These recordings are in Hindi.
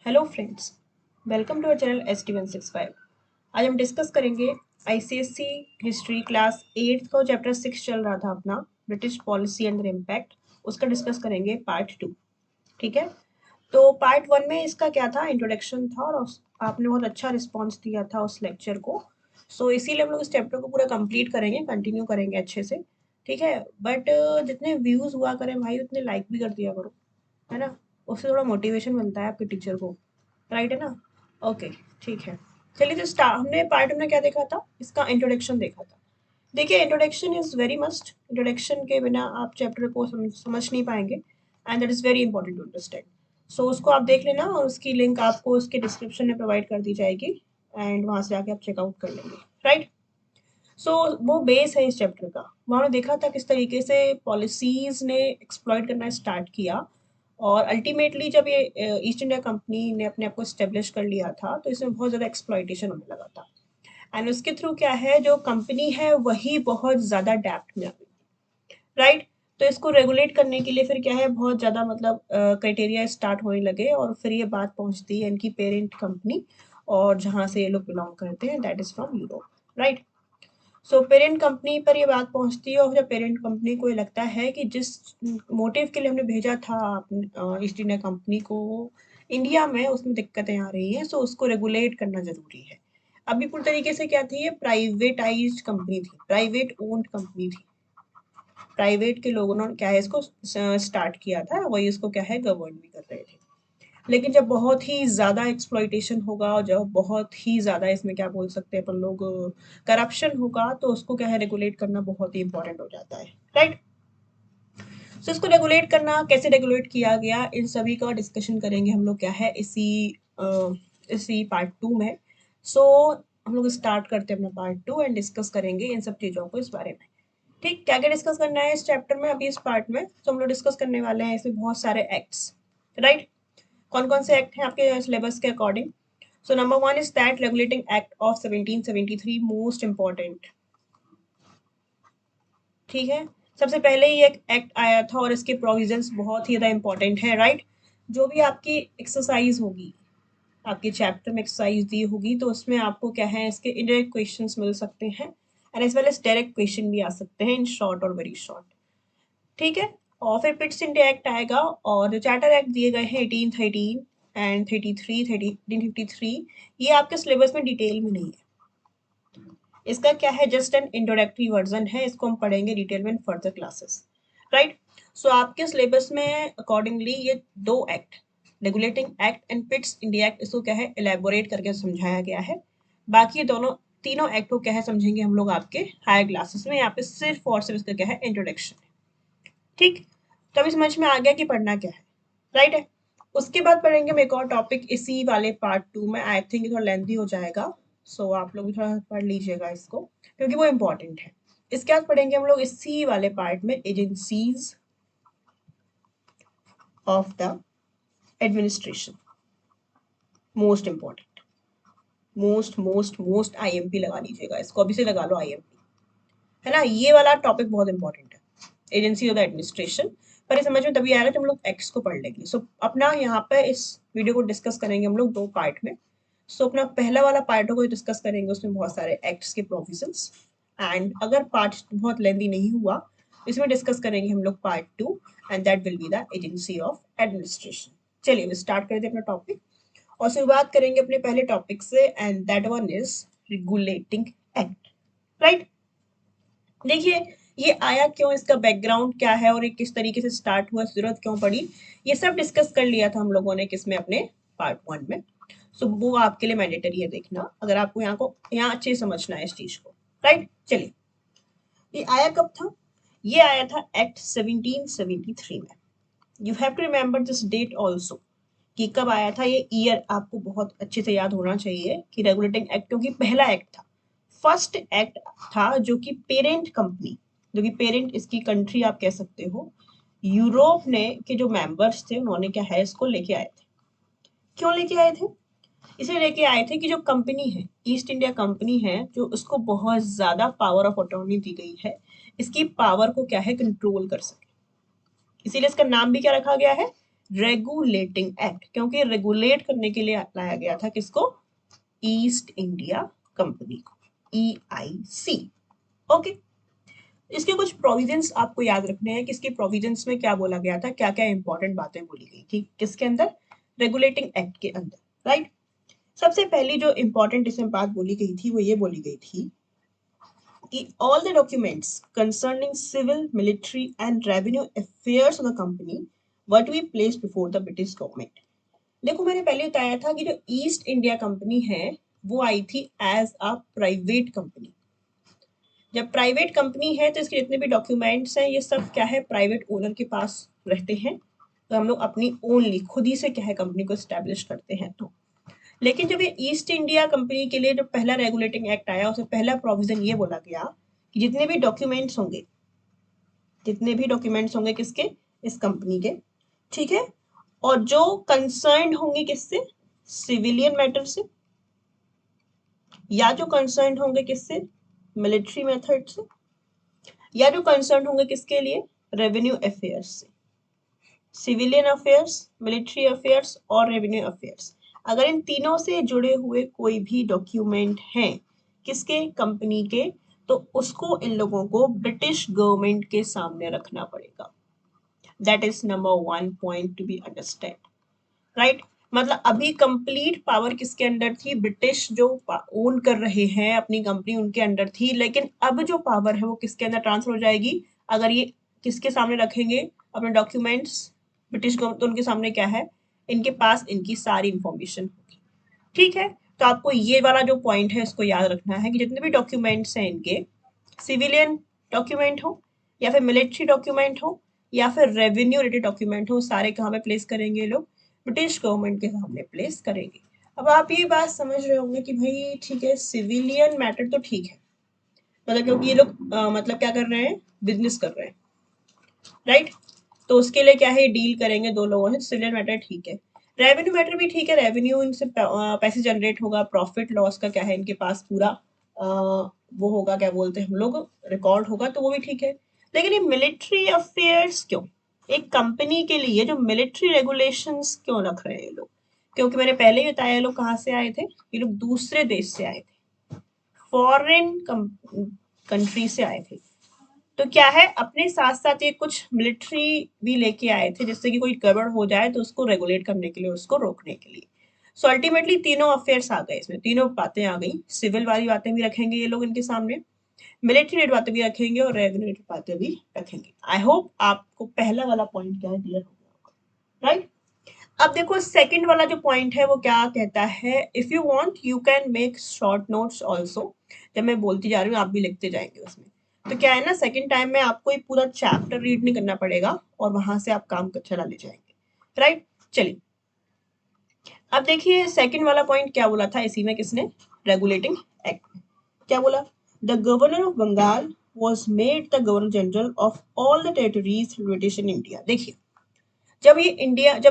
Hello friends, welcome to our channel ST165। आज हम डिस्कस करेंगे ICSE हिस्ट्री क्लास 8 का चैप्टर 6 चल रहा था अपना, ब्रिटिश पॉलिसी एंड इम्पैक्ट। उसका डिस्कस करेंगे पार्ट 2। ठीक है, तो पार्ट 1 में इसका क्या था, इंट्रोडक्शन था और आपने बहुत अच्छा रिस्पॉन्स दिया था उस लेक्चर को। सो इसीलिए हम लोग इस चैप्टर को पूरा कंप्लीट करेंगे, कंटिन्यू करेंगे अच्छे से। ठीक है, बट जितने व्यूज़ हुआ करें भाई उतने लाइक भी कर दिया करो, है ना। उससे थोड़ा मोटिवेशन मिलता है आपके टीचर को, राइट है ना। ओके, ठीक है। चलिए, तो स्टार्ट हमने पार्ट में क्या देखा था, इसका इंट्रोडक्शन देखा था। देखिए, introduction is very must. Introduction के बिना आप चैप्टर को समझ नहीं पाएंगे, and that is very important to understand. So उसको आप देख लेना और उसकी लिंक आपको उसके डिस्क्रिप्शन में प्रोवाइड कर दी जाएगी, एंड वहां से आके आप चेकआउट कर लेंगे, राइट। सो वो बेस है इस चैप्टर का। वहाँ हमने देखा था किस तरीके से पॉलिसीज ने एक्सप्लॉइट करना स्टार्ट किया, और अल्टीमेटली जब ये ईस्ट इंडिया कंपनी ने अपने आप को स्टेब्लिश कर लिया था तो इसमें बहुत ज़्यादा एक्सप्लॉइटेशन होने लगा था। एंड उसके थ्रू क्या है, जो कंपनी है वही बहुत ज़्यादा डेप्थ में आ गई, राइट। तो इसको रेगुलेट करने के लिए फिर क्या है, बहुत ज़्यादा मतलब क्राइटेरिया स्टार्ट होने लगे, और फिर ये बात पहुंचती है इनकी पेरेंट कंपनी, और जहाँ से ये लोग बिलोंग करते हैं, that is from Europe, right. So parent company पर ये बात पहुंचती है, और जब पेरेंट कंपनी को ये लगता है कि जिस मोटिव के लिए हमने भेजा था ईस्ट इंडिया कंपनी को इंडिया में, उसमें दिक्कतें आ रही हैं, सो उसको रेगुलेट करना ज़रूरी है। अभी पूरी तरीके से क्या थी, ये प्राइवेटाइज्ड कंपनी थी, प्राइवेट ओन्ड कंपनी थी। प्राइवेट के लोगों ने क्या है इसको स्टार्ट किया था, वही इसको क्या है गवर्न भी कर रहे थे। लेकिन जब बहुत ही ज़्यादा एक्सप्लॉइटेशन होगा, और जब बहुत ही ज़्यादा इसमें क्या बोल सकते हैं अपन लोग, करप्शन होगा, तो उसको क्या है रेगुलेट करना बहुत ही इंपॉर्टेंट हो जाता है, राइट। सो इसको रेगुलेट करना, कैसे रेगुलेट किया गया, इन सभी का डिस्कशन करेंगे हम लोग क्या है इसी पार्ट 2 में। सो हम लोग स्टार्ट करते हैं अपना पार्ट 2 एंड डिस्कस करेंगे इन सब चीज़ों को इस बारे में। ठीक, क्या क्या डिस्कस करना है इस चैप्टर में, अभी इस पार्ट में तो हम लोग डिस्कस करने वाले हैं इसमें बहुत सारे एक्ट्स, राइट। कौन कौन से एक्ट हैं आपके सिलेबस के according. So number 1 is that regulating act of 1773, most important. ठीक है, सबसे पहले ही एक एक्ट आया था और इसके प्रोविजंस बहुत ही ज़्यादा इंपॉर्टेंट है, राइट। जो भी आपकी एक्सरसाइज होगी, आपके चैप्टर में एक्सरसाइज दी होगी, तो उसमें आपको क्या है, इसके इनडायरेक्ट क्वेश्चंस मिल सकते हैं, and as well as direct question भी आ सकते हैं इन शॉर्ट और वेरी शॉर्ट। ठीक है, और फिर पिट्स इंडिया एक्ट आएगा, और जो चार्टर एक्ट दिए गए हैं 1813 एंड 1853, ये आपके सिलेबस में डिटेल में नहीं है। इसका क्या है, जस्ट एन इंट्रोडक्टरी वर्जन है, इसको हम पढ़ेंगे डिटेल में इन फर्दर क्लासेस, राइट। सो आपके सिलेबस में अकॉर्डिंगली ये दो act, regulating act and Pitt's India act, इसको क्या है इलेबोरेट करके समझाया गया है। बाकी दोनों तीनों एक्ट को क्या है समझेंगे हम लोग आपके हायर क्लासेस में, यहाँ पे सिर्फ और सिर्फ इसका क्या है इंट्रोडक्शन है। ठीक, तो अभी समझ में आ गया कि पढ़ना क्या है, राइट है। उसके बाद पढ़ेंगे हम एक और टॉपिक इसी वाले पार्ट 2 में, आई थिंक थोड़ा लेंथी हो जाएगा, सो आप लोग भी थोड़ा पढ़ लीजिएगा इसको, क्योंकि वो इम्पोर्टेंट है। इसके बाद पढ़ेंगे हम लोग इसी वाले पार्ट में agencies of the administration, most important, most most most IMP लगा लीजिएगा इसको, अभी से लगा लो IMP, है ना। ये वाला टॉपिक बहुत इंपॉर्टेंट है, एजेंसी ऑफ द एडमिनिस्ट्रेशन। पर ये समझ में तभी आएगा जब हम लोग एक्ट्स को पढ़ लेंगे। सो अपना यहाँ पे इस वीडियो को डिस्कस करेंगे हम लोग दो पार्ट में। सो अपना पहला वाला पार्ट को डिस्कस करेंगे, उसमें बहुत सारे एक्ट्स के प्रोविजंस, एंड अगर पार्ट बहुत लेंदी नहीं हुआ, इसमें डिस्कस करेंगे हम लोग part 2, and that will be the agency of administration. चलिए स्टार्ट करते हैं अपना टॉपिक, और शुरुआत करेंगे अपने पहले टॉपिक से, and that one is regulating act, right. देखिए, ये आया क्यों, इसका बैकग्राउंड क्या है, और ये किस तरीके से स्टार्ट हुआ, जरूरत क्यों पड़ी, ये सब डिस्कस कर लिया था हम लोगों ने किसमें, अपने पार्ट 1 में। सो वो आपके लिए मैंडेटरी है देखना, अगर आपको यहाँ अच्छे से समझना है इस चीज को, राइट। चलिए, ये आया कब था, ये आया था एक्ट 1773 में। You have to remember this date also, कि कब आया था, ये ईयर आपको बहुत अच्छे से याद होना चाहिए, कि रेगुलेटिंग एक्ट क्योंकि पहला एक्ट था, फर्स्ट एक्ट था, जो कि पेरेंट कंपनी, जो कि पेरेंट इसकी कंट्री आप कह सकते हो, यूरोप ने के जो मेंबर्स थे उन्होंने क्या है इसको लेके आए थे। क्यों लेके आए थे, इसे लेके आए थे कि जो कंपनी है, ईस्ट इंडिया कंपनी है, जो उसको बहुत ज्यादा पावर ऑफ अटॉर्नी दी गई है, इसकी पावर को क्या है कंट्रोल कर सके। इसीलिए इसका नाम भी क्या रखा गया है, रेगुलेटिंग एक्ट, क्योंकि रेगुलेट करने के लिए लाया गया था किसको? ईस्ट इंडिया कंपनी को, EIC। ओके, इसके कुछ प्रोविजंस आपको याद रखने हैं कि इसके प्रोविजंस में क्या बोला गया था, क्या क्या इंपॉर्टेंट बातें बोली गई थी किसके अंदर? रेगुलेटिंग एक्ट के अंदर, राइट। सबसे पहली जो इंपॉर्टेंट इसमें बात बोली गई थी वो ये बोली गई थी कि all the documents concerning civil, military and revenue affairs of the company were to be placed before the British government. देखो, मैंने पहले बताया था कि जो ईस्ट इंडिया कंपनी है वो आई थी एज अ प्राइवेट कंपनी। जब प्राइवेट कंपनी है तो इसके जितने भी डॉक्यूमेंट्स हैं ये सब क्या है? प्राइवेट ओनर के पास रहते हैं। तो हम लोग अपनी ओनली खुद ही से क्या है कंपनी को स्टैब्लिश करते हैं। तो लेकिन जब ये ईस्ट इंडिया कंपनी के लिए जो पहला रेगुलेटिंग एक्ट आया उसमें पहला प्रोविजन ये बोला गया कि जितने भी डॉक्यूमेंट्स होंगे, जितने भी डॉक्यूमेंट्स होंगे किसके? इस कंपनी के, ठीक है, और जो कंसर्न होंगे किससे? सिविलियन मैटर से, या जो कंसर्न होंगे किससे? मिलिट्री मेथड से, या जो कंसर्न होंगे किसके लिए? रेवेन्यू अफेयर्स से। सिविलियन अफेयर्स, मिलिट्री अफेयर्स और रेवेन्यू अफेयर्स, अगर इन तीनों से जुड़े हुए कोई भी डॉक्यूमेंट हैं किसके? कंपनी के, तो उसको इन लोगों को ब्रिटिश गवर्नमेंट के सामने रखना पड़ेगा। That is number 1 point to be understand, right. मतलब अभी कंप्लीट पावर किसके अंडर थी? ब्रिटिश जो ओन कर रहे हैं अपनी कंपनी उनके अंडर थी, लेकिन अब जो पावर है वो किसके अंदर ट्रांसफर हो जाएगी? अगर ये किसके सामने रखेंगे अपने डॉक्यूमेंट्स? ब्रिटिश गवर्नमेंट, तो उनके सामने क्या है? इनके पास इनकी सारी इंफॉर्मेशन होगी, ठीक है। तो आपको ये वाला जो पॉइंट है इसको याद रखना है कि जितने भी डॉक्यूमेंट्स हैं इनके, सिविलियन डॉक्यूमेंट हो या फिर मिलिट्री डॉक्यूमेंट हो या फिर रेवेन्यू रिलेटेड डॉक्यूमेंट हो, सारे कहाँ पे प्लेस करेंगे ये लोग? ब्रिटिश गवर्नमेंट के सामने प्लेस करेंगे। अब आप ये बात समझ रहे होंगे कि भाई ठीक है, सिविलियन मैटर तो ठीक है, मतलब क्योंकि ये लोग मतलब क्या कर रहे हैं? बिजनेस कर रहे हैं, राइट। तो उसके लिए क्या है? डील करेंगे दो लोगों से, सिविलियन मैटर ठीक है। रेवेन्यू मैटर भी ठीक है, रेवेन्यू इनसे पैसे जनरेट होगा, प्रॉफिट लॉस का क्या है इनके पास पूरा वो होगा, क्या बोलते हैं हम लोग, रिकॉर्ड होगा, तो वो भी ठीक है। लेकिन ये मिलिट्री अफेयर्स क्यों? एक कंपनी के लिए जो मिलिट्री रेगुलेशंस क्यों रख रहे हैं ये लोग? क्योंकि मैंने पहले ही बताया ये लोग कहाँ से आए थे, ये लोग दूसरे देश से आए थे, फॉरेन कंट्री से आए थे। तो क्या है, अपने साथ साथ ये कुछ मिलिट्री भी लेके आए थे, जिससे कि कोई गड़बड़ हो जाए तो उसको रेगुलेट करने के लिए, उसको रोकने के लिए। सो अल्टीमेटली तीनों अफेयर्स आ गए इसमें, तीनों बातें आ गई। सिविल वाली बातें भी रखेंगे ये लोग इनके सामने, मिलिट्री रेट बातें भी रखेंगे और रेवेन्यू रेट बातें भी रखेंगे। आई होप आपको पहला वाला पॉइंट क्या है क्लियर हो गया होगा, राइट। अब देखो सेकंड वाला जो पॉइंट है वो क्या कहता है? If you want you can make short notes also. जब मैं बोलती जा रही हूँ आप भी लिखते जाएंगे उसमें। तो क्या है ना, सेकंड टाइम में आपको ये पूरा चैप्टर रीड नहीं करना पड़ेगा और वहां से आप काम चला ले जाएंगे, राइट। चलिए, अब देखिए सेकंड वाला पॉइंट क्या बोला था इसी में किसने? रेगुलेटिंग एक्ट में क्या बोला? The governor of Bengal was made the governor general of all the territories British in India. देखिए, जब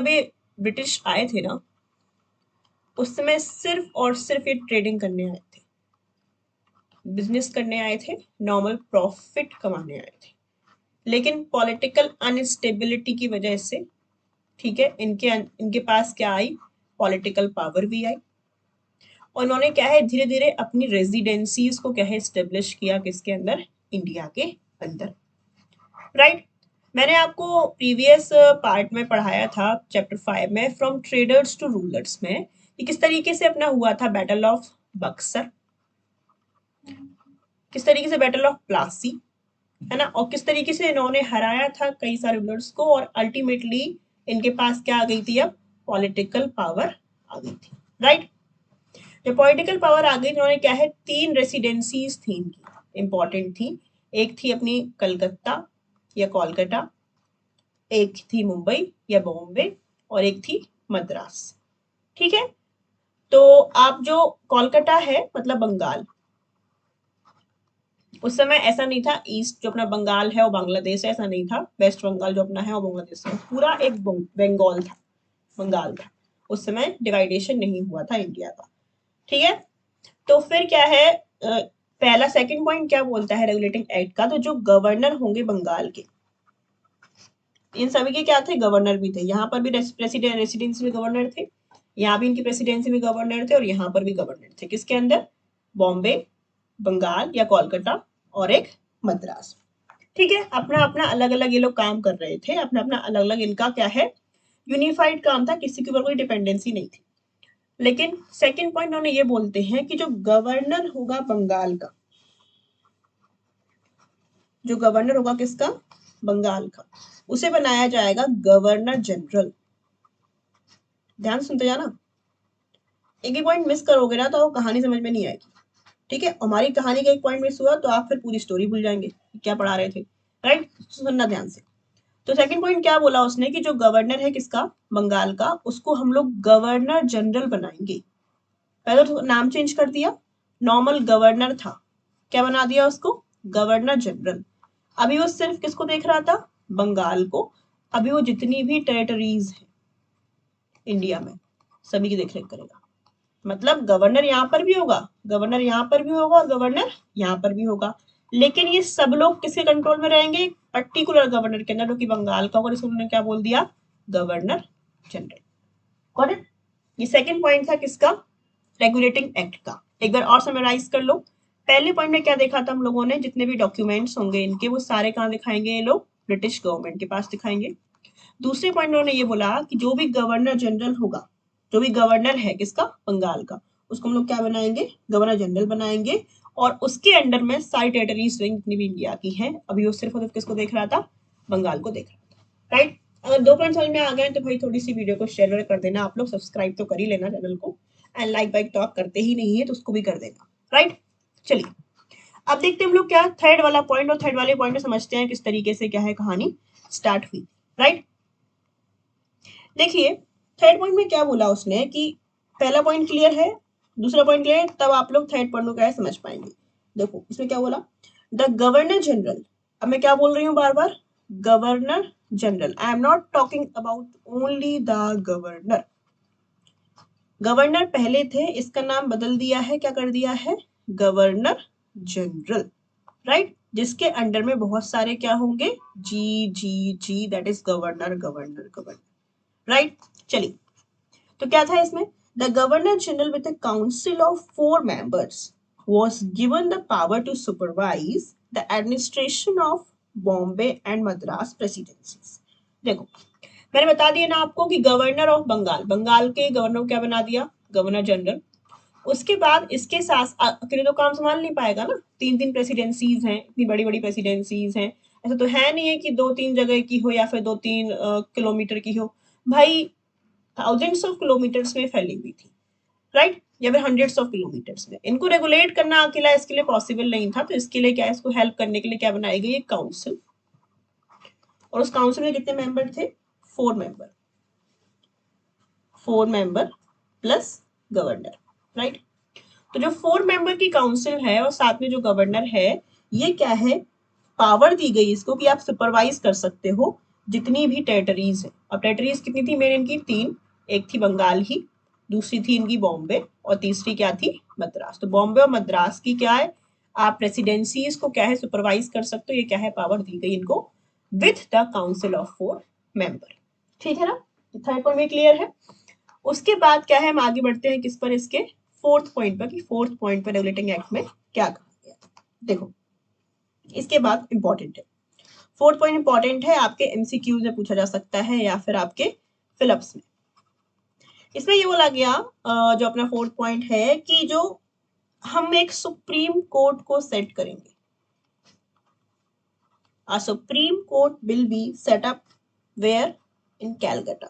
ये ब्रिटिश आए थे ना, उस समय सिर्फ और सिर्फ ये ट्रेडिंग करने आए थे, बिजनेस करने आए थे, नॉर्मल प्रॉफिट कमाने आए थे। लेकिन पॉलिटिकल अनस्टेबिलिटी की वजह से, ठीक है, इनके पास क्या आई? पॉलिटिकल पावर भी आई, और उन्होंने क्या है धीरे धीरे अपनी रेजिडेंसीज को क्या है स्टेब्लिश किया किसके अंदर? इंडिया के अंदर, राइट। मैंने आपको प्रीवियस पार्ट में पढ़ाया था चैप्टर 5 में, फ्रॉम ट्रेडर्स टू रूलर्स में, कि किस तरीके से अपना हुआ था बैटल ऑफ बक्सर, किस तरीके से बैटल ऑफ प्लासी, है ना, और किस तरीके से इन्होंने हराया था कई सारे रूलर्स को, और अल्टीमेटली इनके पास क्या आ गई थी? अब पॉलिटिकल पावर आ गई थी, राइट। जब पॉलिटिकल पावर आ गई, इन्होंने क्या है, 3 रेसिडेंसीज थी इनकी, इंपॉर्टेंट थी। एक थी अपनी कलकत्ता या कोलकाता, एक थी मुंबई या बॉम्बे, और एक थी मद्रास, ठीक है। तो आप जो कोलकाता है मतलब बंगाल, उस समय ऐसा नहीं था ईस्ट जो अपना बंगाल है वो बांग्लादेश है, ऐसा नहीं था। वेस्ट बंगाल जो अपना है वो बांग्लादेश है, पूरा एक बंगाल था, बंगाल था। उस समय डिवाइडेशन नहीं हुआ था इंडिया का, ठीक है। तो फिर क्या है, पहला सेकंड पॉइंट क्या बोलता है रेगुलेटिंग एक्ट का? तो जो गवर्नर होंगे बंगाल के, इन सभी के क्या थे, गवर्नर भी थे। यहाँ पर भी प्रेसिडेंट रेसिडेंसी में गवर्नर थे, यहाँ भी इनकी प्रेसिडेंसी में गवर्नर थे, और यहाँ पर भी गवर्नर थे। किसके अंदर, बॉम्बे, बंगाल या कोलकाता और एक मद्रास। ठीक है, अपना अपना अलग अलग ये लोग काम कर रहे थे, अपना अपना अलग अलग इनका क्या है, यूनिफाइड काम था, किसी के ऊपर कोई डिपेंडेंसी नहीं थी। लेकिन सेकंड पॉइंट उन्होंने ये बोलते हैं कि जो गवर्नर होगा बंगाल का, जो गवर्नर होगा किसका, बंगाल का, उसे बनाया जाएगा गवर्नर जनरल। ध्यान सुनते जाना, एक ही पॉइंट मिस करोगे ना तो कहानी समझ में नहीं आएगी। ठीक है, हमारी कहानी का एक पॉइंट मिस हुआ तो आप फिर पूरी स्टोरी भूल जाएंगे क्या पढ़ा रहे थे। राइट, सुनना ध्यान से। तो सेकंड पॉइंट क्या बोला उसने कि जो गवर्नर है किसका, बंगाल का, उसको हम लोग गवर्नर जनरल बनाएंगे। पहले तो नाम चेंज कर दिया, नॉर्मल गवर्नर था, क्या बना दिया उसको, गवर्नर जनरल। अभी वो सिर्फ किसको देख रहा था, बंगाल को। अभी वो जितनी भी टेरिटरीज है इंडिया में सभी की देख रेख करेगा। मतलब गवर्नर यहाँ पर भी होगा, गवर्नर यहाँ पर भी होगा और गवर्नर यहाँ पर भी होगा, लेकिन ये सब लोग किसके कंट्रोल में रहेंगे, पर्टिकुलर गवर्नर के अंदर, जो कि बंगाल का होगा। इसको उन्होंने क्या बोल दिया, गवर्नर जनरल। Got it. ये सेकंड पॉइंट था किसका, रेगुलेटिंग एक्ट का। एक बार और समराइज कर लो। पहले पॉइंट में क्या देखा था हम लोगों ने, जितने भी डॉक्यूमेंट्स होंगे इनके, वो सारे कहाँ दिखाएंगे ये लोग, ब्रिटिश गवर्नमेंट के पास दिखाएंगे। दूसरे पॉइंट उन्होंने ये बोला कि जो भी गवर्नर जनरल होगा, जो भी गवर्नर है किसका, बंगाल का, उसको हम लोग क्या बनाएंगे, गवर्नर जनरल बनाएंगे। और उसके अंडर में सारी टेरिटरीज जितनी भी इंडिया की हैं, अभी वो सिर्फ किसको देख रहा था, बंगाल को देख रहा था। राइट, अगर दो पॉइंट समझ में आ गए तो भाई थोड़ी सी वीडियो को शेयर कर देना आप लोग, सब्सक्राइब तो कर ही लेना चैनल को, एंड लाइक बाइक तो आप करते ही नहीं है तो उसको भी कर देना। राइट, चलिए अब देखते हैं हम लोग क्या थर्ड वाला पॉइंट, और थर्ड वाले पॉइंट में समझते हैं किस तरीके से क्या है कहानी स्टार्ट हुई। राइट, देखिए थर्ड पॉइंट में क्या बोला उसने कि पहला पॉइंट क्लियर है, दूसरा पॉइंट क्लियर है, तब आप लोग थर्ड पॉइंट को क्या है समझ पाएंगे। देखो इसमें क्या बोला, द गवर्नर जनरल। अब मैं क्या बोल रही हूँ बार बार, governor general. I am not talking about only the governor. Governor पहले थे, इसका नाम बदल दिया है, क्या कर दिया है, गवर्नर जनरल। राइट, जिसके अंडर में बहुत सारे क्या होंगे, जी जी जी, that is governor governor governor. Right, चलिए तो क्या था इसमें, the governor general with a council of 4 members was given the power to supervise the administration of Bombay and Madras presidencies. देखो मैंने बता दिया ना आपको कि गवर्नर ऑफ बंगाल, बंगाल के गवर्नर को क्या बना दिया, गवर्नर जनरल। उसके बाद इसके साथ अकेले तो काम संभाल नहीं पाएगा ना, तीन तीन प्रेसिडेंसीज हैं, इतनी बड़ी बड़ी प्रेसिडेंसीज हैं। ऐसा तो है नहीं है कि दो तीन जगह की हो या फिर दो तीन किलोमीटर की हो, भाई थाउजेंड्स ऑफ किलोमीटर्स में फैली हुई थी। राइट, या फिर हंड्रेड्स ऑफ किलोमीटर्स में। इनको रेगुलेट करना अकेला इसके लिए पॉसिबल नहीं था, तो इसके लिए क्या है, इसको हेल्प करने के लिए क्या बनाई गई, एक काउंसिल। और उस काउंसिल में कितने मेंबर थे, 4 member, 4 member plus governor. Right, तो जो 4 मेंबर की काउंसिल है और साथ में जो गवर्नर है, ये क्या है, पावर दी गई इसको कि आप सुपरवाइज कर सकते हो जितनी भी टेरिटरीज है। अब टेरिटरीज कितनी थी मेन इनकी, 3। एक थी बंगाल ही, दूसरी थी इनकी बॉम्बे, और तीसरी क्या थी, मद्रास। तो बॉम्बे और मद्रास की क्या है, आप प्रेसिडेंसीज को क्या है सुपरवाइज कर सकते हो, ये क्या है, पावर दी गई इनको with the council of 4 member. ठीक है ना, थर्ड पॉइंट में क्लियर है। उसके बाद क्या है, हम आगे बढ़ते हैं किस पर, इसके फोर्थ पॉइंट पर, कि फोर्थ पॉइंट पर रेगुलेटिंग एक्ट में क्या कहा गया। देखो इसके बाद इंपॉर्टेंट है, फोर्थ पॉइंट इंपॉर्टेंट है, आपके एमसीक्यूज में पूछा जा सकता है या फिर आपके फिलअप्स में। इसमें ये बोला गया जो अपना फोर्थ पॉइंट है कि जो हम एक सुप्रीम कोर्ट को सेट करेंगे, a supreme court will be set up where, in Calcutta।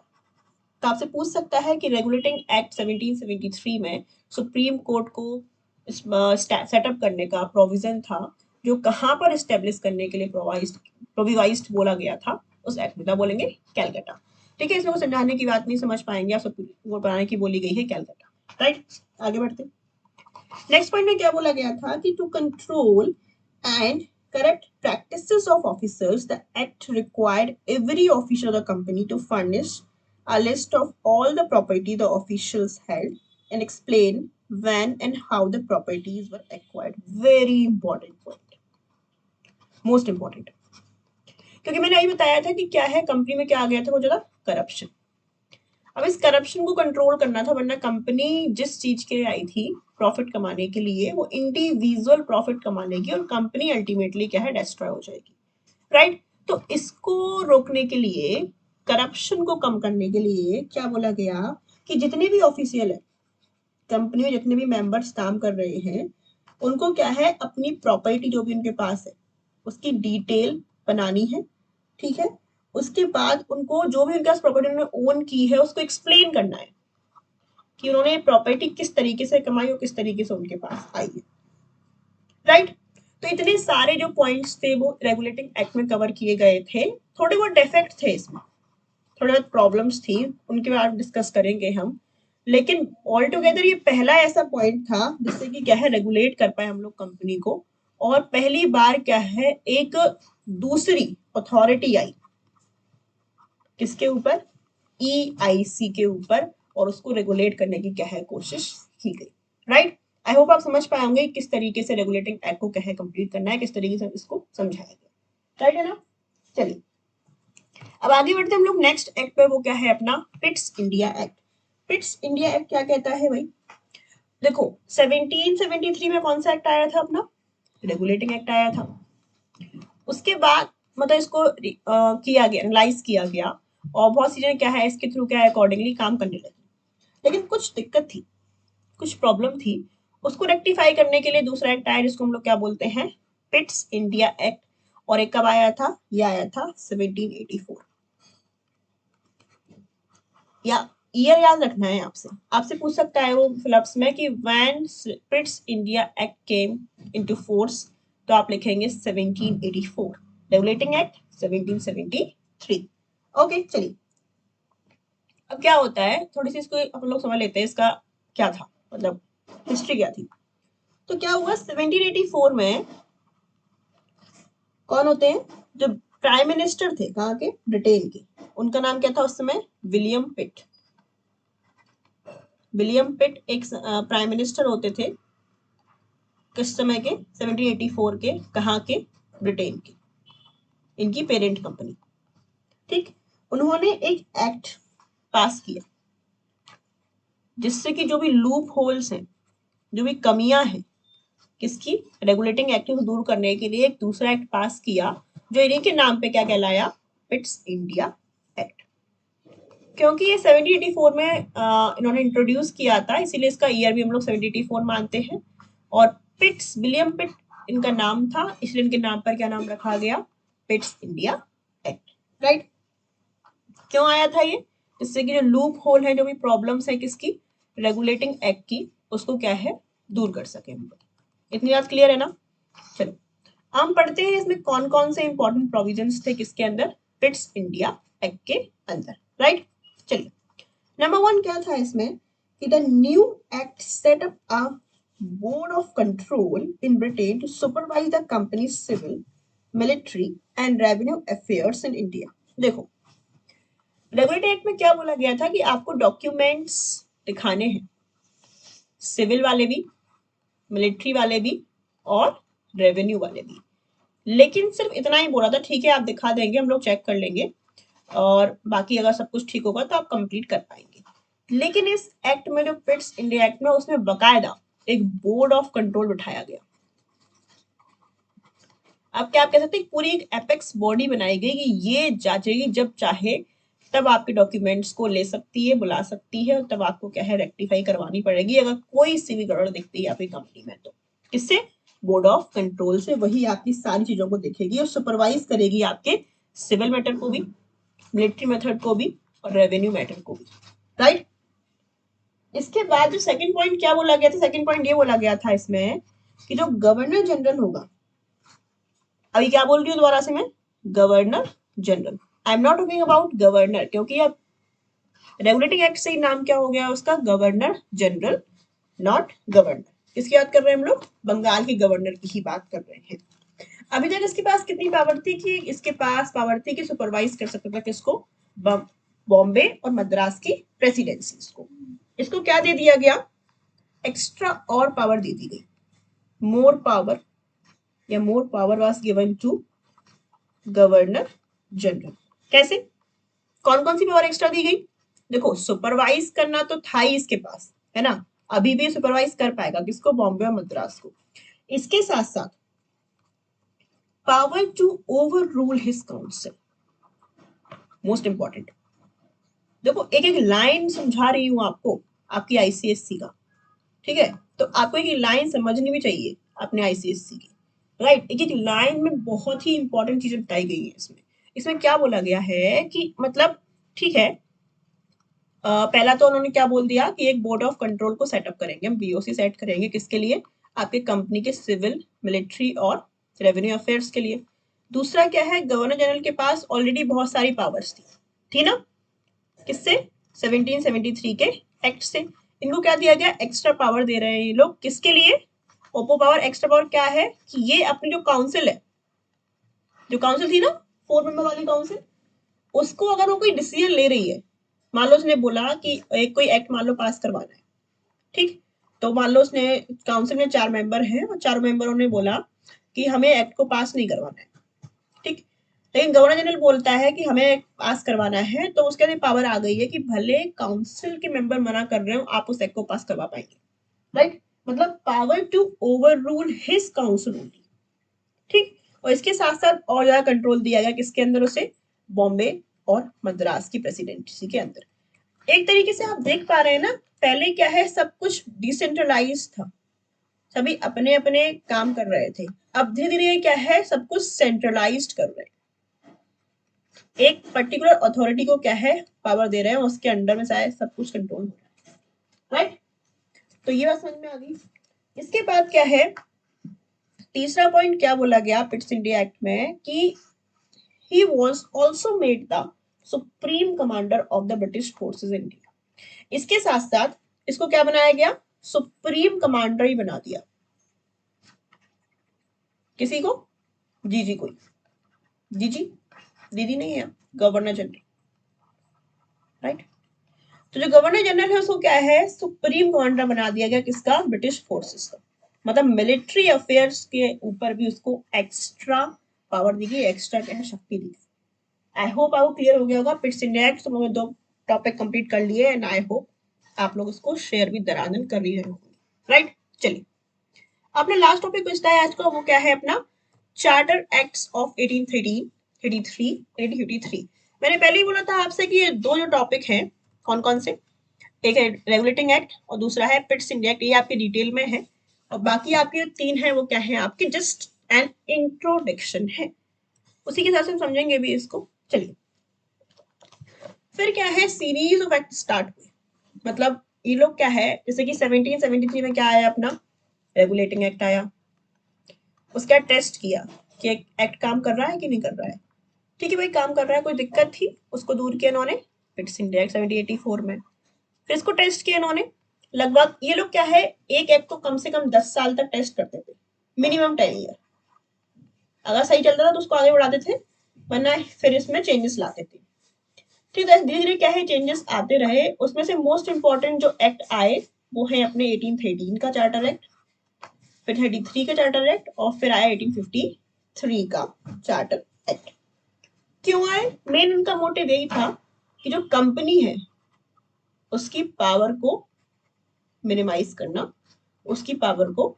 तो आपसे पूछ सकता है कि रेगुलेटिंग एक्ट 1773 में सुप्रीम कोर्ट को सेटअप करने का प्रोविजन था, जो कहाँ पर स्टेब्लिश करने के लिए प्रोविवाइज्ड बोला गया था, उस एक्ट में क्या बोलेंगे, कैलकाटा। ठीक है, इसमें को समझाने की बात नहीं, समझ पाएंगे आप, सुप्रीम कोर्ट बनाने की बोली गई है कैलकाटा। राइट, आगे बढ़ते। नेक्स्ट पॉइंट में क्या बोला गया था कि to control and correct practices of officers, the act required every official of the company to furnish a list of all the property the officials held and explain when and how the properties were acquired. Very important point, most important। क्योंकि मैंने अभी बताया था कि क्या है, कंपनी में क्या आ गया था, वो ज्यादा करप्शन। अब इस करप्शन को कंट्रोल करना था, वरना कंपनी जिस चीज के लिए आई थी प्रॉफिट कमाने के लिए, वो इंडिविजुअल प्रॉफिट कमा लेगी और कंपनी अल्टीमेटली क्या है, डिस्ट्रॉय हो जाएगी, राइट। तो इसको रोकने के लिए, करप्शन को कम करने के लिए क्या बोला गया कि जितने भी ऑफिशियल है कंपनी में, जितने भी मेंबर्स काम कर रहे हैं, उनको क्या है, अपनी प्रॉपर्टी जो भी उनके पास है उसकी डिटेल बनानी है, ठीक है। उसके बाद उनको जो भी उनके पास प्रॉपर्टी उन्होंने ओन की है उसको एक्सप्लेन करना है कि उन्होंने प्रॉपर्टी किस तरीके से कमाई और किस तरीके से उनके पास आई है, राइट। तो इतने सारे जो पॉइंट्स थे वो रेगुलेटिंग एक्ट में कवर किए गए थे। थोड़े बहुत डिफेक्ट थे इसमें, थोड़े बहुत प्रॉब्लम्स थी, उनके बाद डिस्कस करेंगे हम। लेकिन ऑल टुगेदर ये पहला ऐसा पॉइंट था जिससे कि क्या है, रेगुलेट कर पाए हम लोग कंपनी को। और पहली बार क्या है, एक दूसरी अथॉरिटी आई किसके ऊपर, EIC के ऊपर, और उसको रेगुलेट करने की क्या है, कोशिश की गई, राइट। आई होप आप समझ पाए होंगे किस तरीके से रेगुलेटिंग एक्ट को क्या है कंप्लीट करना है, किस तरीके से इसको समझाया गया, राइट है ना। चलिए अब आगे बढ़ते हम लोग नेक्स्ट एक्ट पे, वो क्या है अपना Pitt's India act. Pitt's India act क्या कहता है भाई, देखो 1773 में कौन सा एक्ट आया था अपना, रेगुलेटिंग एक्ट आया था। उसके बाद मतलब इसको किया गया, एनालाइज किया गया, और बहुत सी चीजें क्या है इसके थ्रू क्या है अकॉर्डिंगली काम करने लगी। लेकिन कुछ दिक्कत थी, कुछ प्रॉब्लम थी, उसको रेक्टिफाई करने के लिए दूसरा एक्ट आया जिसको हम लोग क्या बोलते हैं, पिट्स इंडिया एक्ट। और एक कब आया था, ये आया था 1784। या ईयर याद रखना है, आपसे आपसे पूछ सकता है वो फिलअप्स में कि when Pitt's India act came into force, तो आप लिखेंगे 1784, रेगुलेटिंग एक्ट 1773। ओके चलिए, अब क्या होता है थोड़ी सी इसको हम लोग समझ लेते हैं, इसका क्या था, मतलब हिस्ट्री क्या थी। तो क्या हुआ 1784 में, कौन होते हैं जो प्राइम मिनिस्टर थे कहाँ के, ब्रिटेन के, उनका नाम क्या था उस समय, विलियम पिट। विलियम पिट एक प्राइम मिनिस्टर होते थे, किस समय के, 1784 के, कहाँ के, ब्रिटेन के, इनकी पेरेंट कंपनी, ठीक। उन्होंने एक एक्ट पास किया जिससे कि जो भी लूप होल्स हैं, जो भी कमियां हैं किसकी, रेगुलेटिंग एक्ट को दूर करने के लिए एक दूसरा एक्ट पास किया जो इन्हीं के नाम पे क्या कहलाया, पिट्स इंडिया एक्ट। क्योंकि ये 1784 में इन्होंने इंट्रोड्यूस किया था, इसीलिए इसका ईयर भी हम लोग 1784 मानते हैं। और पिट्स, विलियम पिट इनका नाम था, इसलिए इनके नाम पर क्या नाम रखा गया, पिट्स इंडिया एक्ट, राइट। क्यों आया था ये, इससे कि जो लूप होल है, जो भी प्रॉब्लम्स है किसकी, रेगुलेटिंग एक्ट की, उसको क्या है दूर कर सके हम लोग। इतनी बात क्लियर है ना। चलो हम पढ़ते हैं इसमें कौन कौन से इंपॉर्टेंट प्रोविजंस थे किसके अंदर, पिट्स इंडिया एक्ट के अंदर, राइट। चलिए नंबर 1 क्या था इसमें कि the new act set up a board of control in Britain to supervise the company civil, military and revenue affairs in India. देखो रेगुलेटरी एक्ट में क्या बोला गया था कि आपको डॉक्यूमेंट्स दिखाने हैं, सिविल वाले भी, मिलिट्री वाले भी, और रेवेन्यू वाले भी। लेकिन सिर्फ इतना ही बोला था, ठीक है आप दिखा देंगे, हम लोग चेक कर लेंगे, और बाकी अगर सब कुछ ठीक होगा तो आप कंप्लीट कर पाएंगे। लेकिन इस एक्ट में, जो पिट्स इंडिया एक्ट में, उसमें बकायदा एक बोर्ड ऑफ कंट्रोल बिठाया गया। अब क्या आप कह सकते हैं, पूरी एक एपेक्स बॉडी बनाई गई कि ये जांचेगी, जब चाहे तब आपके डॉक्यूमेंट्स को ले सकती है, बुला सकती है, और तब आपको क्या है रेक्टिफाई करवानी पड़ेगी अगर कोई सी भी गड़बड़ दिखती है आपकी कंपनी में। तो किससे, बोर्ड ऑफ कंट्रोल से, वही आपकी सारी चीजों को देखेगी और सुपरवाइज करेगी आपके सिविल मैटर को भी, मिलिट्री मेथड को भी, और रेवेन्यू मैटर को भी, राइट। इसके बाद जो सेकंड पॉइंट क्या बोला गया था, सेकंड पॉइंट ये बोला गया था इसमें कि जो गवर्नर जनरल होगा, अभी क्या बोल रही हूँ दोबारा से मैं, governor general, I am not talking about governor, क्योंकि अब रेगुलेटिंग एक्ट से ही नाम क्या हो गया उसका, गवर्नर जनरल, नॉट गवर्नर। किसकी बात कर रहे हैं हम लोग, बंगाल के गवर्नर की ही बात कर रहे हैं। अभी तक इसके पास कितनी पावर थी कि इसके पास पावर थी कि सुपरवाइज कर सकता था किसको, बॉम्बे और मद्रास की प्रेसिडेंसीज को। इसको क्या दे दिया गया, एक्स्ट्रा और पावर दे दी गई, मोर पावर, या more power was given to governor general. कैसे, कौन कौन सी पावर एक्स्ट्रा दी गई? देखो सुपरवाइज करना तो था ही इसके पास, है ना, अभी भी सुपरवाइज कर पाएगा किसको? बॉम्बे और मद्रास को। इसके साथ साथ power to overrule his council, most important. देखो एक एक लाइन समझा रही हूं आपको, आपकी आईसीएससी का, ठीक है, तो आपको एक लाइन समझनी भी चाहिए अपने आईसीएससी की, राइट। एक एक लाइन में बहुत ही इंपॉर्टेंट चीजें बताई गई है इसमें। इसमें क्या बोला गया है कि मतलब, ठीक है, पहला तो उन्होंने क्या बोल दिया कि एक बोर्ड ऑफ कंट्रोल को सेटअप करेंगे, हम बीओसी सेट करेंगे, किसके लिए? आपके कंपनी के सिविल, मिलिट्री और रेवेन्यू अफेयर्स के लिए। दूसरा क्या है, गवर्नर जनरल के पास ऑलरेडी बहुत सारी पावर्स थी ना, किससे? 1773 के एक्ट से। इनको क्या दिया गया? एक्स्ट्रा पावर दे रहे हैं ये लोग, किसके लिए? Oppo power. एक्स्ट्रा पावर क्या है कि ये अपनी जो काउंसिल है, जो काउंसिल थी ना 4 मेंबर वाली काउंसिल, उसको अगर वो कोई डिसीजन ले रही है, मान लो उसने बोला कि एक कोई एक्ट मान लो पास करवाना है, ठीक, तो मान लो उसने, काउंसिल में 4 मेंबर हैं और 4 मेंबरों ने बोला कि हमें एक्ट को पास नहीं करवाना है, ठीक, लेकिन गवर्नर जनरल बोलता है कि हमें पास करवाना है, तो उसके अंदर पावर आ गई है कि भले काउंसिल के मेंबर मना कर रहे हो, आप उस एक्ट को पास करवा पाएंगे, राइट। मतलब power to overrule his council only, ठीक। और इसके साथ साथ और ज्यादा कंट्रोल दिया गया किसके अंदर? उसे बॉम्बे और मद्रास की प्रेसिडेंसी के अंदर। एक तरीके से आप देख पा रहे हैं ना, पहले क्या है, सब कुछ डिसेंट्रलाइज था, सभी अपने अपने काम कर रहे थे। अब धीरे धीरे क्या है, सब कुछ सेंट्रलाइज्ड कर रहे हैं, एक पर्टिकुलर अथॉरिटी को क्या है, पावर दे रहे हैं, उसके अंडर में शायद सब कुछ कंट्रोल हो रहा है, राइट। तो ये बात समझ में आ गई। इसके बाद क्या है, तीसरा पॉइंट क्या बोला गया पिट्स इंडिया एक्ट में कि he was also made the supreme commander of the British forces in India। इसके साथ साथ इसको क्या बनाया गया? सुप्रीम कमांडर ही बना दिया। किसी को? जीजी को। जीजी दीदी नहीं है, गवर्नर जनरल, राइट। तो जो गवर्नर जनरल है उसको क्या है, सुप्रीम कमांडर बना दिया गया, किसका? ब्रिटिश फोर्सेस का। मतलब मिलिट्री अफेयर्स के ऊपर भी उसको एक्स्ट्रा पावर दी गई, एक्स्ट्रा क्या है, शक्ति दी गई। आई होप आपको क्लियर हो गया होगा पिट्स इंडिया एक्ट। तो मैंने 2 टॉपिक कंप्लीट कर लिए एंड आई होप आप लोग इसको शेयर भी दरादन कर रही होंगे, राइट। चलिए, अपने लास्ट टॉपिक बचता है आज का, वो क्या है अपना चार्टर एक्ट्स ऑफ 1813, 83, 1853। मैंने पहले ही बोला था आपसे कि ये 2 जो टॉपिक हैं, कौन कौन से, एक है रेगुलेटिंग एक्ट और दूसरा है पिट्स इंडिया एक्ट, ये आपके डिटेल में है, और बाकी आपके 3 हैं वो क्या है, आपके जस्ट एन इंट्रोडक्शन है, उसी के साथ हम समझेंगे भी इसको। चलिए, फिर क्या है, सीरीज ऑफ एक्ट स्टार्ट हुए। मतलब ये लोग क्या है, जैसे कि 1773 में क्या आया अपना, रेगुलेटिंग एक्ट आया, उसका टेस्ट किया कि एक्ट काम कर रहा है कि नहीं कर रहा है, ठीक है भाई काम कर रहा है, कोई दिक्कत थी, उसको दूर किया इन्होंने पिट्स इंडिया एक्ट 1784 में। फिर इसको टेस्ट किया इन्होंने, लगभग ये लोग क्या है, एक एक्ट को कम से कम 10 साल तक टेस्ट करते थे, मिनिमम 10 ईयर। अगर सही चलता था तो उसको आगे बढ़ाते थे, वरना फिर इसमें चेंजेस लाते थे, ठीक है। धीरे धीरे क्या है, चेंजेस आते रहे। उसमें से मोस्ट इंपॉर्टेंट जो एक्ट आए वो है अपने 1813 का चार्टर एक्ट, फिर 33 का चार्टर एक्ट, और फिर आया 1853 का चार्टर एक्ट। क्यों आए? मेन उनका मोटिव यही था कि जो कंपनी है उसकी पावर को मिनिमाइज करना, उसकी पावर को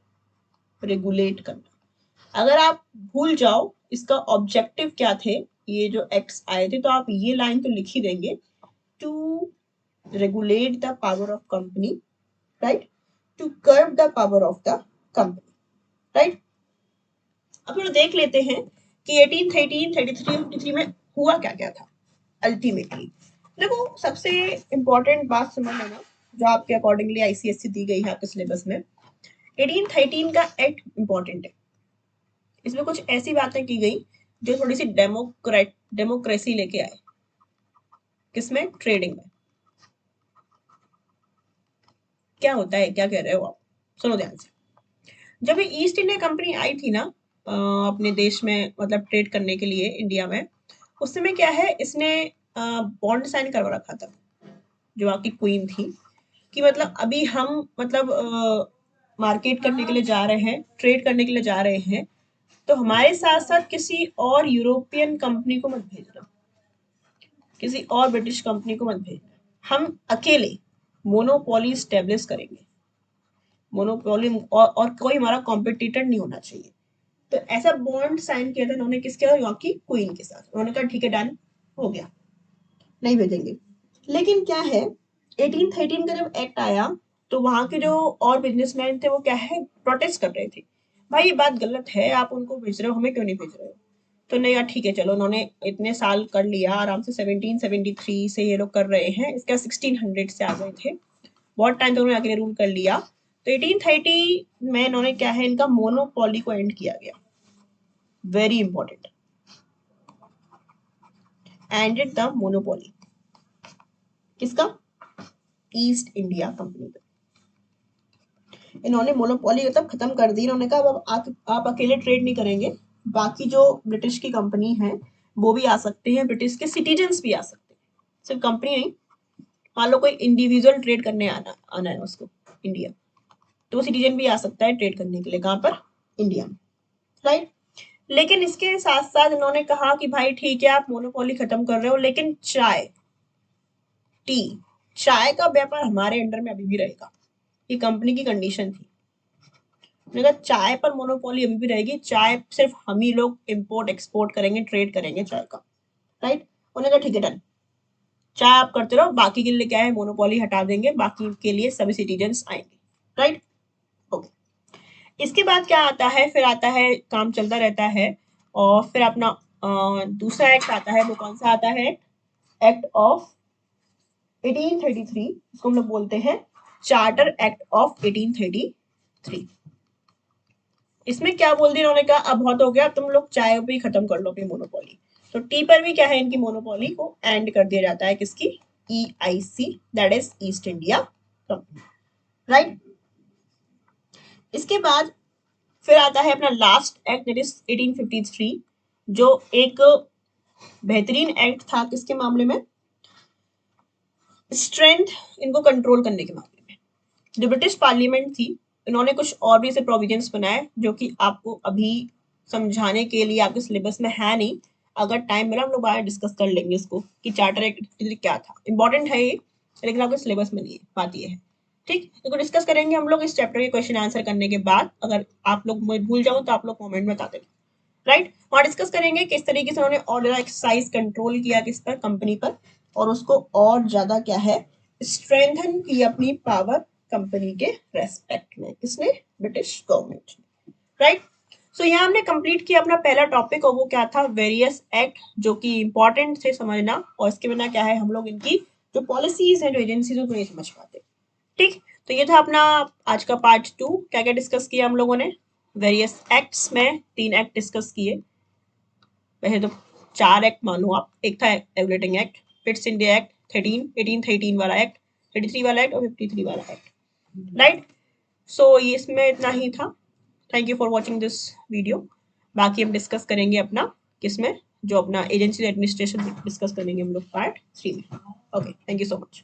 रेगुलेट करना। अगर आप भूल जाओ इसका ऑब्जेक्टिव क्या थे, ये जो एक्ट्स आए थे, तो आप ये लाइन तो लिख ही देंगे, to regulate the power of company, right, to curb the power of the company, right। अब थोड़ा देख लेते हैं कि 1813, 33, 53 में हुआ क्या क्या था अल्टीमेटली। देखो सबसे इंपॉर्टेंट बात समझ लेना, जो आपके अकॉर्डिंगली आईसीएससी दी गई है आपके सिलेबस में, 1813 का एक्ट इंपॉर्टेंट है। इसमें कुछ ऐसी बातें की गई जो थोड़ी सी डेमोक्रेसी लेके आए, किसमें? ट्रेडिंग में। क्या होता है, क्या कह रहे हो आप, सुनो ध्यान से। जब ये ईस्ट इंडिया कंपनी आई थी ना अपने देश में, मतलब ट्रेड करने के लिए इंडिया में, उस समय क्या है, इसने बॉन्ड साइन करवा रखा था जो आपकी क्वीन थी, कि मतलब अभी हम मतलब मार्केट करने के लिए जा रहे हैं, ट्रेड करने के लिए जा रहे हैं, तो हमारे साथ साथ किसी और यूरोपियन कंपनी को मत भेजना, किसी और ब्रिटिश कंपनी को मत भेजना, हम अकेले मोनोपोली स्टेब्लिश करेंगे, मोनोपोली और कोई हमारा कॉम्पिटिटर नहीं होना चाहिए। तो ऐसा बॉन्ड साइन किया था उन्होंने किसके साथ, यहाँ की क्वीन के साथ। उन्होंने कहा ठीक है डन हो गया, नहीं भेजेंगे। लेकिन क्या है 1813 का जब एक्ट आया तो वहां के जो और बिजनेसमैन थे वो क्या है प्रोटेस्ट कर रहे थे, भाई ये बात गलत है, आप उनको भेज रहे हो, हमें क्यों नहीं भेज रहे हो। तो नहीं यार ठीक है चलो, उन्होंने इतने साल कर लिया आराम से, 1773 से ये लोग कर रहे हैं, इसका 1600 से आ गए थे, बहुत टाइम तक उन्होंने आगे रूल कर लिया। तो 1830 में इन्होंने क्या है इनका मोनोपोली को एंड किया गया, very important, ended the monopoly, किसका, ईस्ट इंडिया कंपनी का। इन्होंने मोनोपोली मतलब खत्म कर दी, इन्होंने कहा अब आप अकेले ट्रेड नहीं करेंगे, बाकी जो ब्रिटिश की कंपनी है वो भी आ सकते हैं, ब्रिटिश के सिटीजन्स भी आ सकते हैं, सिर्फ कंपनी नहीं। मान लो कोई इंडिविजुअल ट्रेड करने आना है उसको इंडिया, तो सिटीजन भी आ सकता है ट्रेड करने के लिए, कहाँ पर, इंडिया में, राइट। लेकिन इसके साथ साथ इन्होंने कहा कि भाई ठीक है आप मोनोपोली खत्म कर रहे हो, लेकिन चाय, टी, चाय का व्यापार हमारे अंडर में अभी भी रहेगा, ये कंपनी की कंडीशन थी। उन्होंने कहा चाय पर मोनोपोली अभी भी रहेगी, चाय सिर्फ हम ही लोग इंपोर्ट एक्सपोर्ट करेंगे, ट्रेड करेंगे चाय का, राइट। उन्होंने कहा ठीक है डन, चाय आप करते रहो, बाकी के लिए क्या है मोनोपोली हटा देंगे, बाकी के लिए सभी सिटीजन्स आएंगे, राइट। ओके, इसके बाद क्या आता है, फिर आता है काम चलता रहता है, और फिर अपना दूसरा एक्ट आता है, वो कौन सा आता है, एक्ट ऑफ 1833, इसको हम लोग बोलते हैं चार्टर एक्ट ऑफ 1833। इसमें क्या बोल दिया इन्होंने, कहा अब बहुत हो गया, अब तुम लोग चाय भी खत्म कर लो अपनी मोनोपोली। तो टी पर भी क्या है इनकी मोनोपोली को एंड कर दिया जाता है, किसकी, EIC, that is east India company, right. इसके बाद फिर आता है अपना लास्ट एक्ट, दैट इज 1853, जो एक बेहतरीन एक्ट था किसके मामले में, स्ट्रेंथ इनको कंट्रोल करने के मामले में। जो ब्रिटिश पार्लियामेंट थी इन्होंने कुछ और भी ऐसे प्रोविजंस बनाए जो कि आपको अभी समझाने के लिए आपके सिलेबस में है नहीं, अगर टाइम मिला हम लोग बाहर डिस्कस कर लेंगे इसको कि चार्टर एक्ट क्या था, इंपॉर्टेंट है ये, लेकिन आपके सिलेबस में नहीं है, बात ये है, ठीक। तो डिस्कस करेंगे हम लोग इस चैप्टर के क्वेश्चन आंसर करने के बाद, अगर आप लोग मैं भूल जाऊँ तो आप लोग कॉमेंट में बता देंगे, राइट। और डिस्कस करेंगे किस तरीके से उन्होंने और ज्यादा एक्सरसाइज कंट्रोल किया किस पर, कंपनी पर, और उसको और ज्यादा क्या है स्ट्रेंथन की अपनी पावर कंपनी के रेस्पेक्ट में, किसने, ब्रिटिश गवर्नमेंट, राइट। सो यहाँ हमने कंप्लीट किया अपना पहला टॉपिक, और वो क्या था, वेरियस एक्ट, जो कि इंपॉर्टेंट थे समझना, और इसके बिना क्या है हम लोग इनकी जो पॉलिसीज है जो एजेंसीज है नहीं समझ पाते, ठीक। तो ये था अपना आज का पार्ट 2, क्या क्या डिस्कस किया हम लोगों ने, वेरियस एक्ट्स में 3 एक्ट डिस्कस किए, वैसे तो 4 एक्ट मानो आप, एक था regulating act, Pitt's India act 1813 वाला एक्ट, 33 वाला एक्ट और 53 वाला एक्ट, राइट। सो ये इसमें इतना ही था, thank you for watching this video. बाकी हम डिस्कस करेंगे अपना किसमें, जो अपना एजेंसी एडमिनिस्ट्रेशन डिस्कस करेंगे हम लोग पार्ट 3 में। Okay, thank you so much.